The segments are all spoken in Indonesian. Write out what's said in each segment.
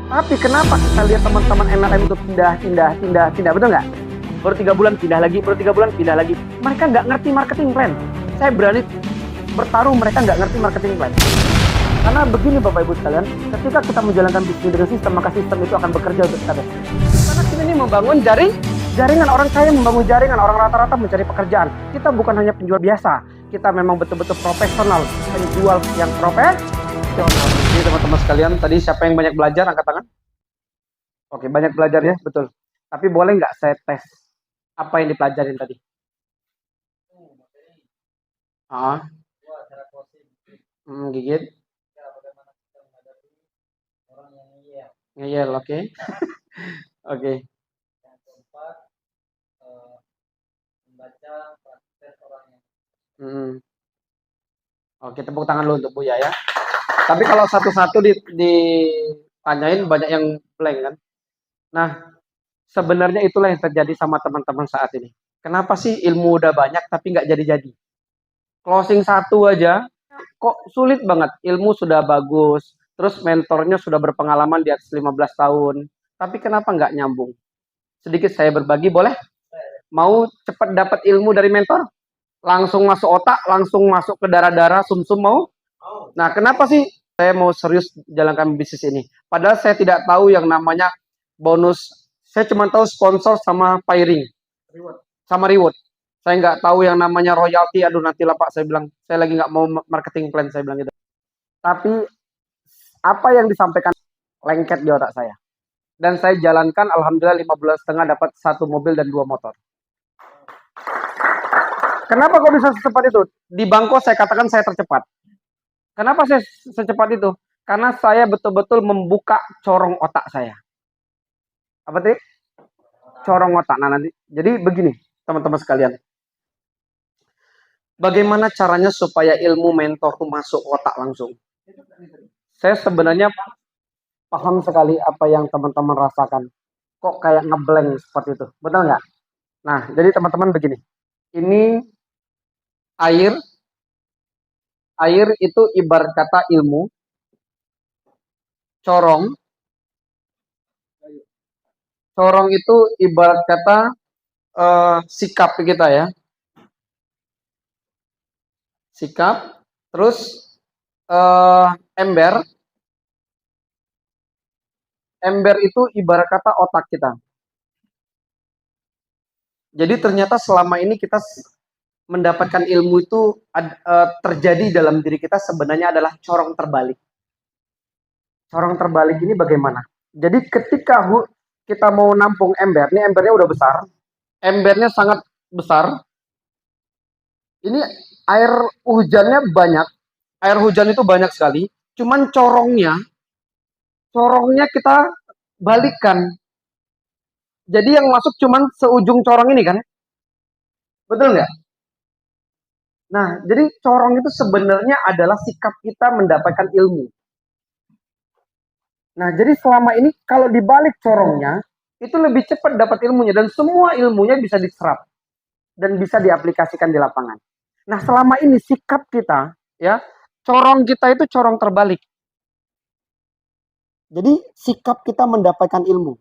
Tapi kenapa kita lihat teman-teman MLM itu pindah, betul nggak? Baru 3 bulan pindah lagi, baru 3 bulan pindah lagi. Mereka nggak ngerti marketing plan. Saya berani bertaruh mereka nggak ngerti marketing plan. Karena begini Bapak Ibu sekalian, ketika kita menjalankan bisnis dengan sistem, maka sistem itu akan bekerja untuk kita. Karena kita ini membangun jaringan orang kaya, membangun jaringan orang rata-rata mencari pekerjaan. Kita bukan hanya penjual biasa, kita memang betul-betul profesional, penjual yang profesional. Jadi teman-teman sekalian, tadi siapa yang banyak belajar, angkat tangan. Oke, banyak belajar ya, betul. Tapi boleh nggak saya tes apa yang dipelajarin tadi? Gigit. Ngeyel, oke. Oke. Oke, tepuk tangan dulu untuk Buya ya. Tapi kalau satu-satu ditanyain banyak yang blank kan. Nah, sebenarnya itulah yang terjadi sama teman-teman saat ini. Kenapa sih ilmu udah banyak tapi nggak jadi-jadi? Closing satu aja, kok sulit banget. Ilmu sudah bagus, terus mentornya sudah berpengalaman di atas 15 tahun. Tapi kenapa nggak nyambung? Sedikit saya berbagi, boleh? Mau cepat dapat ilmu dari mentor? Langsung masuk otak, langsung masuk ke darah-darah, sumsum mau? Nah, kenapa sih saya mau serius jalankan bisnis ini? Padahal saya tidak tahu yang namanya bonus. Saya cuma tahu sponsor sama pairing, sama reward. Saya nggak tahu yang namanya royalti. Aduh, nanti lah Pak, saya bilang. Saya lagi nggak mau marketing plan, saya bilang gitu. Tapi apa yang disampaikan lengket di otak saya. Dan saya jalankan, alhamdulillah 5 bulan setengah dapat 1 mobil dan 2 motor. Kenapa kok bisa secepat itu? Di Bangko saya katakan saya tercepat. Kenapa saya secepat itu? Karena saya betul-betul membuka corong otak saya. Apa sih? Corong otak. Nah, nanti. Jadi begini, teman-teman sekalian. Bagaimana caranya supaya ilmu mentor itu masuk otak langsung? Saya sebenarnya paham sekali apa yang teman-teman rasakan. Kok kayak ngeblank seperti itu. Betul nggak? Nah, jadi teman-teman begini. Ini air. Air itu ibarat kata ilmu. Corong. Corong itu ibarat kata sikap kita ya. Sikap. Terus ember. Ember itu ibarat kata otak kita. Jadi ternyata selama ini kita mendapatkan ilmu itu terjadi dalam diri kita sebenarnya adalah corong terbalik. Corong terbalik ini bagaimana? Jadi ketika kita mau nampung ember, ini embernya udah besar, embernya sangat besar. Ini air hujannya banyak, air hujan itu banyak sekali. Cuman corongnya kita balikkan. Jadi yang masuk cuman seujung corong ini kan, betul nggak? Nah, jadi corong itu sebenarnya adalah sikap kita mendapatkan ilmu. Nah, jadi selama ini kalau dibalik corongnya, itu lebih cepat dapat ilmunya dan semua ilmunya bisa diserap dan bisa diaplikasikan di lapangan. Nah, selama ini sikap kita, ya, corong kita itu corong terbalik. Jadi sikap kita mendapatkan ilmu.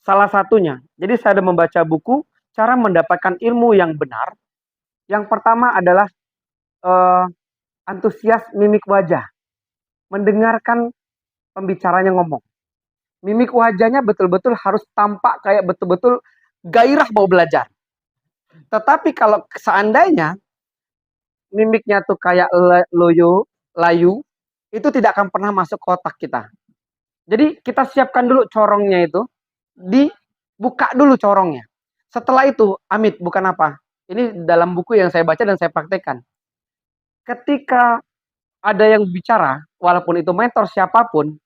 Salah satunya, jadi saya ada membaca buku cara mendapatkan ilmu yang benar. Yang pertama adalah antusias mimik wajah, mendengarkan pembicaranya ngomong. Mimik wajahnya betul-betul harus tampak kayak betul-betul gairah mau belajar. Tetapi kalau seandainya mimiknya tuh kayak layu, itu tidak akan pernah masuk ke otak kita. Jadi kita siapkan dulu corongnya itu, dibuka dulu corongnya. Setelah itu, Amit, bukan apa. Ini dalam buku yang saya baca dan saya praktekkan. Ketika ada yang bicara, walaupun itu mentor siapapun,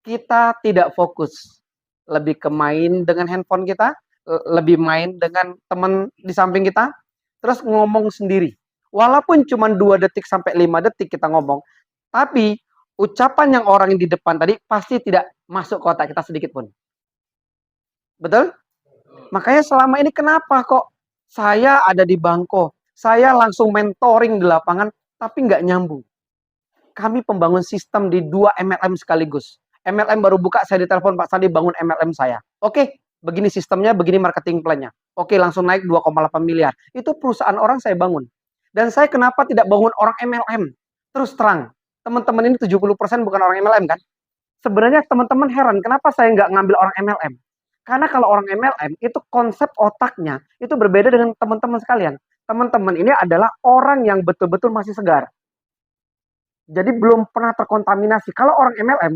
kita tidak fokus. Lebih ke main dengan handphone kita, lebih main dengan teman di samping kita, terus ngomong sendiri. Walaupun cuma 2 detik sampai 5 detik kita ngomong, tapi ucapan yang orang di depan tadi pasti tidak masuk ke otak kita sedikit pun. Betul? Makanya selama ini kenapa kok saya ada di Bangko, saya langsung mentoring di lapangan, tapi nggak nyambung. Kami pembangun sistem di 2 MLM sekaligus. MLM baru buka, saya ditelepon Pak Sandi bangun MLM saya. Oke, begini sistemnya, begini marketing plan-nya. Oke, langsung naik 2,8 miliar. Itu perusahaan orang saya bangun. Dan saya kenapa tidak bangun orang MLM? Terus terang, teman-teman ini 70% bukan orang MLM kan? Sebenarnya teman-teman heran, kenapa saya nggak ngambil orang MLM? Karena kalau orang MLM, itu konsep otaknya, itu berbeda dengan teman-teman sekalian. Teman-teman ini adalah orang yang betul-betul masih segar. Jadi belum pernah terkontaminasi. Kalau orang MLM,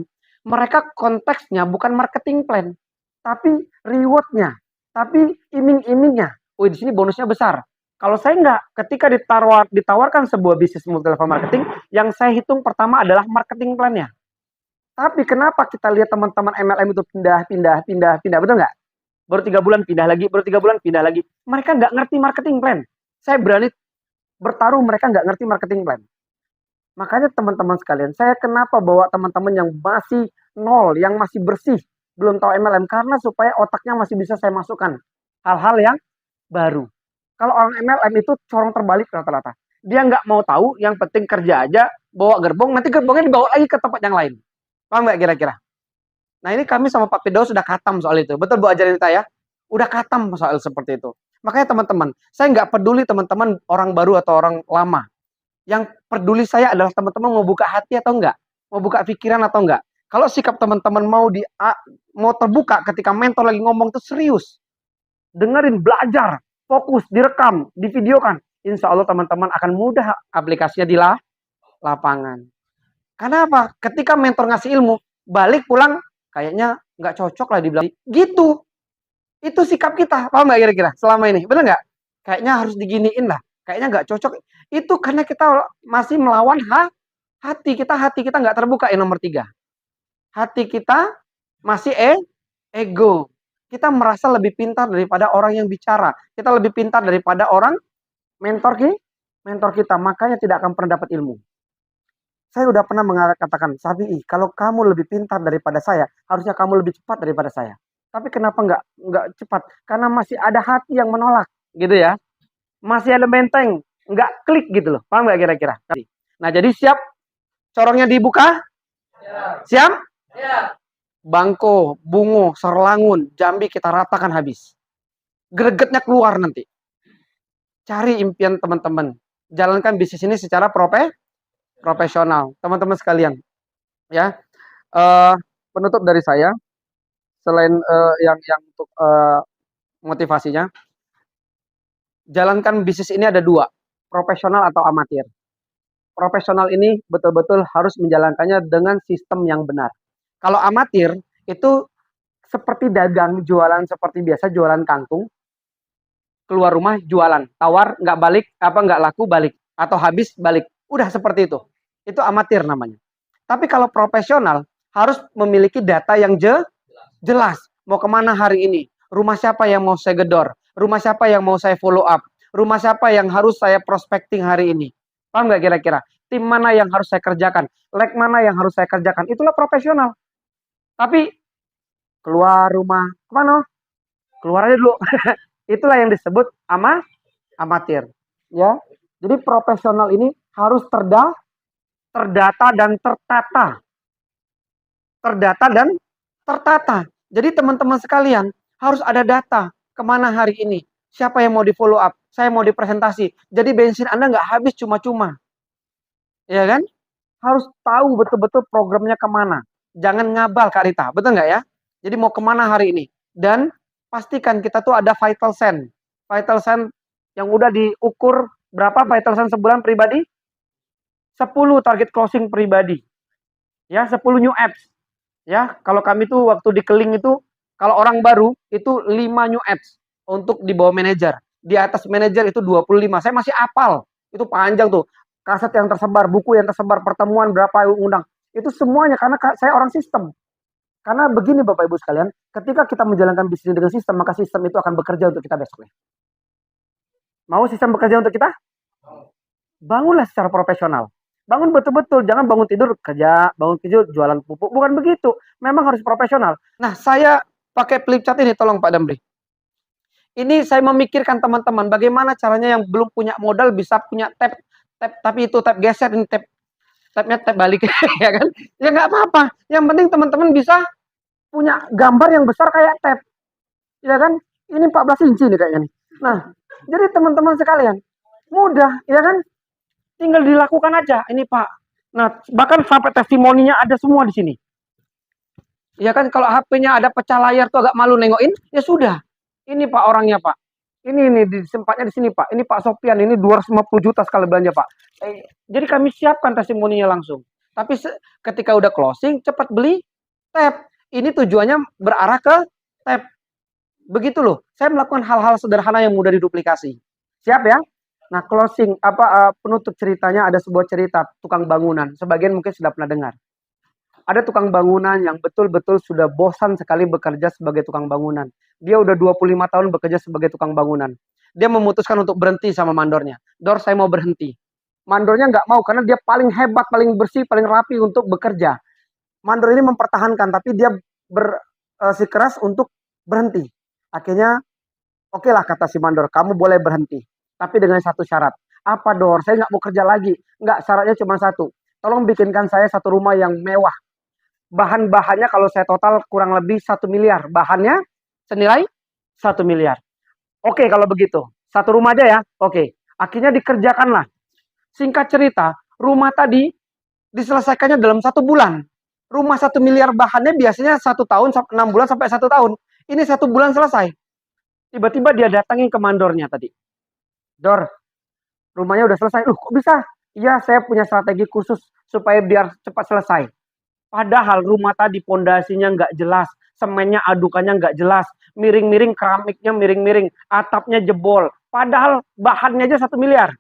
mereka konteksnya bukan marketing plan, tapi reward-nya, tapi iming-imingnya. Wih, di sini bonusnya besar. Kalau saya nggak, ketika ditawarkan sebuah bisnis multi level marketing, yang saya hitung pertama adalah marketing plan-nya. Tapi kenapa kita lihat teman-teman MLM itu pindah, betul nggak? Baru 3 bulan pindah lagi, baru 3 bulan pindah lagi. Mereka nggak ngerti marketing plan. Saya berani bertaruh mereka nggak ngerti marketing plan. Makanya teman-teman sekalian, saya kenapa bawa teman-teman yang masih nol, yang masih bersih, belum tahu MLM, karena supaya otaknya masih bisa saya masukkan hal-hal yang baru. Kalau orang MLM itu corong terbalik rata-rata. Dia nggak mau tahu, yang penting kerja aja, bawa gerbong, nanti gerbongnya dibawa lagi ke tempat yang lain. Paham nggak kira-kira? Nah ini kami sama Pak Firdaus sudah katam soal itu. Betul Bu Ajarita ya? Udah katam soal seperti itu. Makanya teman-teman, saya nggak peduli teman-teman orang baru atau orang lama. Yang peduli saya adalah teman-teman mau buka hati atau enggak, mau buka pikiran atau enggak. Kalau sikap teman-teman mau terbuka ketika mentor lagi ngomong tuh serius, dengerin, belajar, fokus, direkam, divideokan, insya Allah teman-teman akan mudah aplikasinya di lapangan. Karena apa? Ketika mentor ngasih ilmu, balik pulang kayaknya nggak cocok lah dibilang gitu. Itu sikap kita, paham nggak kira-kira selama ini? Bener nggak? Kayaknya harus diginiin lah. Kayaknya nggak cocok. Itu karena kita masih melawan hati kita nggak terbuka. Yang nomor 3, hati kita masih ego. Kita merasa lebih pintar daripada orang yang bicara. Kita lebih pintar daripada orang mentor kita. Makanya tidak akan pernah dapat ilmu. Saya udah pernah mengatakan, Sabi, kalau kamu lebih pintar daripada saya, harusnya kamu lebih cepat daripada saya. Tapi kenapa nggak cepat? Karena masih ada hati yang menolak, gitu ya. Masih ada benteng, nggak klik gitu loh. Paham nggak kira-kira? Nah, jadi siap corongnya dibuka? Ya. Siap? Ya. Bangko, Bungo, Serlangun, Jambi kita ratakan habis. Gregetnya keluar nanti. Cari impian teman-teman. Jalankan bisnis ini secara profesional. Teman-teman sekalian. Ya. Penutup dari saya, selain yang untuk motivasinya, jalankan bisnis ini ada 2, profesional atau amatir. Profesional ini betul-betul harus menjalankannya dengan sistem yang benar. Kalau amatir itu seperti dagang, jualan seperti biasa, jualan kangkung, keluar rumah jualan, tawar nggak balik, nggak laku balik, atau habis balik, udah seperti itu. Itu amatir namanya. Tapi kalau profesional harus memiliki data yang jelas. Mau kemana hari ini? Rumah siapa yang mau saya gedor? Rumah siapa yang mau saya follow up? Rumah siapa yang harus saya prospecting hari ini? Paham nggak kira-kira? Tim mana yang harus saya kerjakan? Leg mana yang harus saya kerjakan? Itulah profesional. Tapi keluar rumah, kemana? Keluar aja dulu. Itulah yang disebut amatir. Ya. Jadi profesional ini harus terdata dan tertata. Terdata dan tertata. Jadi teman-teman sekalian harus ada data. Kemana hari ini? Siapa yang mau di follow up? Saya mau dipresentasi. Jadi bensin Anda nggak habis cuma-cuma. Ya kan? Harus tahu betul-betul programnya kemana. Jangan ngabal Kak Rita. Betul nggak ya? Jadi mau kemana hari ini? Dan pastikan kita tuh ada vital sign. Vital sign yang udah diukur berapa vital sign sebulan pribadi? 10 target closing pribadi. Ya, 10 new apps. Ya, kalau kami tuh waktu di Keling itu, kalau orang baru itu 5 new apps untuk di bawah manajer. Di atas manajer itu 25. Saya masih apal. Itu panjang tuh. Kaset yang tersebar, buku yang tersebar, pertemuan berapa undang. Itu semuanya karena saya orang sistem. Karena begini Bapak Ibu sekalian, ketika kita menjalankan bisnis dengan sistem, maka sistem itu akan bekerja untuk kita besoknya. Mau sistem bekerja untuk kita? Bangunlah secara profesional. Bangun betul-betul, jangan bangun tidur kerja, bangun tidur jualan pupuk, bukan begitu. Memang harus profesional. Nah, saya pakai flip chart ini, tolong Pak Damri. Ini saya memikirkan teman-teman, bagaimana caranya yang belum punya modal bisa punya tab, tapi itu tab geser, ini tab tabnya tab balik ya kan? Ya nggak apa-apa. Yang penting teman-teman bisa punya gambar yang besar kayak tab. Ya kan? Ini 14 inci nih kayaknya nih. Nah, jadi teman-teman sekalian, mudah, ya kan? Tinggal dilakukan aja. Ini Pak. Nah, bahkan sampai testimoninya ada semua di sini. Ya kan, kalau HP-nya ada pecah layar tuh agak malu nengokin, ya sudah. Ini Pak orangnya Pak. Ini sempatnya di sini Pak. Ini Pak Sopian, ini 250 juta sekali belanja Pak. Jadi kami siapkan testimoninya langsung. Tapi ketika udah closing, cepat beli tab. Ini tujuannya berarah ke tab. Begitu loh. Saya melakukan hal-hal sederhana yang mudah diduplikasi. Siap ya? Nah, closing penutup ceritanya ada sebuah cerita tukang bangunan. Sebagian mungkin sudah pernah dengar. Ada tukang bangunan yang betul-betul sudah bosan sekali bekerja sebagai tukang bangunan. Dia udah 25 tahun bekerja sebagai tukang bangunan. Dia memutuskan untuk berhenti sama mandornya. Dor, saya mau berhenti. Mandornya nggak mau karena dia paling hebat, paling bersih, paling rapi untuk bekerja. Mandor ini mempertahankan, tapi dia bersikeras untuk berhenti. Akhirnya, oke lah kata si mandor, kamu boleh berhenti. Tapi dengan satu syarat. Apa Dor? Saya nggak mau kerja lagi. Nggak, syaratnya cuma satu. Tolong bikinkan saya satu rumah yang mewah. Bahan-bahannya kalau saya total kurang lebih 1 miliar. Bahannya senilai 1 miliar. Oke kalau begitu. Satu rumah aja ya. Oke. Akhirnya dikerjakanlah. Singkat cerita, rumah tadi diselesaikannya dalam 1 bulan. Rumah 1 miliar bahannya biasanya 1 tahun, 6 bulan sampai 1 tahun. Ini 1 bulan selesai. Tiba-tiba dia datangin ke mandornya tadi. Dor, rumahnya udah selesai. Kok bisa? Iya, saya punya strategi khusus supaya biar cepat selesai. Padahal rumah tadi pondasinya nggak jelas, semennya adukannya nggak jelas, miring-miring keramiknya miring-miring, atapnya jebol. Padahal bahannya aja 1 miliar.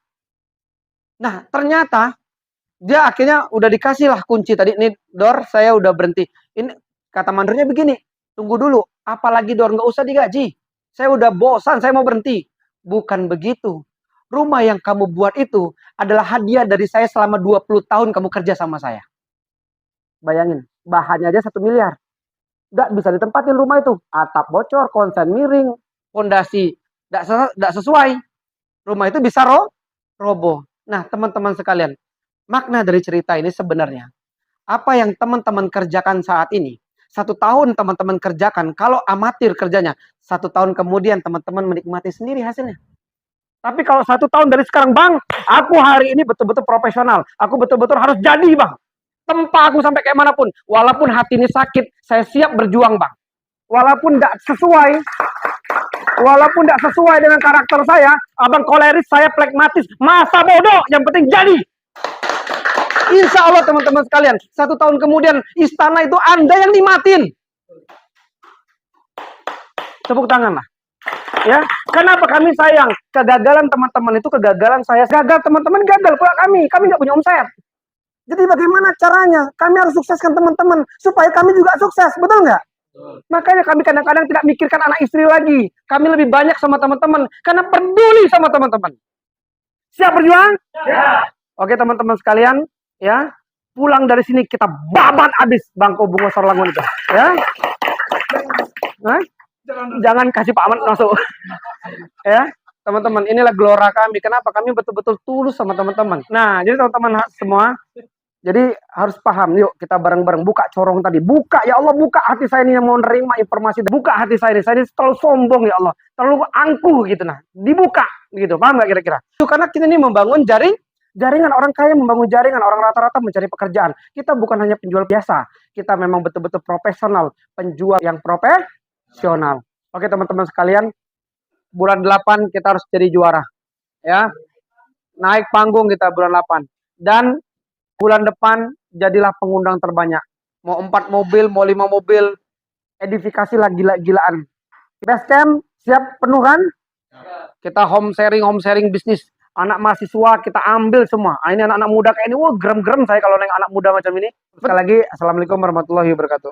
Nah ternyata dia akhirnya udah dikasih lah kunci tadi. Nih Dor, saya udah berhenti. Ini kata mandornya begini, tunggu dulu, apalagi Dor, nggak usah digaji. Saya udah bosan, saya mau berhenti. Bukan begitu. Rumah yang kamu buat itu adalah hadiah dari saya selama 20 tahun kamu kerja sama saya. Bayangin, bahannya aja 1 miliar. Nggak bisa ditempatin rumah itu. Atap bocor, konsen miring, fondasi nggak sesuai. Rumah itu bisa roboh. Nah, teman-teman sekalian, makna dari cerita ini sebenarnya, apa yang teman-teman kerjakan saat ini, 1 tahun teman-teman kerjakan, kalau amatir kerjanya, 1 tahun kemudian teman-teman menikmati sendiri hasilnya. Tapi kalau 1 tahun dari sekarang, Bang, aku hari ini betul-betul profesional. Aku betul-betul harus jadi, Bang. Tempa aku sampai kayak manapun. Walaupun hati ini sakit, saya siap berjuang, Bang. Walaupun tidak sesuai dengan karakter saya, abang koleris, saya plekmatis, masa bodoh, yang penting jadi. Insya Allah teman-teman sekalian, 1 tahun kemudian istana itu Anda yang nikmatin. Tepuk tangan lah. Ya, kenapa kami sayang? Kegagalan teman-teman itu kegagalan saya. Gagal teman-teman, gagal pula kami nggak punya omset. Jadi bagaimana caranya? Kami harus sukseskan teman-teman supaya kami juga sukses, betul nggak? Makanya kami kadang-kadang tidak mikirkan anak istri lagi. Kami lebih banyak sama teman-teman karena peduli sama teman-teman. Siap berjuang? Ya. Oke teman-teman sekalian, ya. Pulang dari sini kita babat habis Bangko Bungo Sorlangun itu, ya. Nah, jangan kasih Pak Ahmad masuk. Ya, teman-teman, inilah gelora kami. Kenapa? Kami betul-betul tulus sama teman-teman. Nah, jadi teman-teman semua, jadi harus paham, yuk kita bareng-bareng buka corong tadi. Buka, ya Allah, buka hati saya ini yang mau nerima informasi. Buka hati saya ini terlalu sombong ya Allah. Terlalu angkuh gitu nah. Dibuka gitu. Paham nggak kira-kira? Karena kita ini membangun jaringan orang kaya, membangun jaringan orang rata-rata mencari pekerjaan. Kita bukan hanya penjual biasa. Kita memang betul-betul profesional, penjual yang profesional. Oke, teman-teman sekalian, bulan 8 kita harus jadi juara. Ya. Naik panggung kita bulan 8. Dan bulan depan jadilah pengundang terbanyak. Mau 4 mobil, mau 5 mobil, edifikasi lah gila-gilaan. Basecamp siap penuh kan? Kita home sharing bisnis. Anak mahasiswa kita ambil semua. Ini anak-anak muda kayak ini, wah gerem-gerem saya kalau neng anak muda macam ini. Sekali lagi, assalamualaikum warahmatullahi wabarakatuh.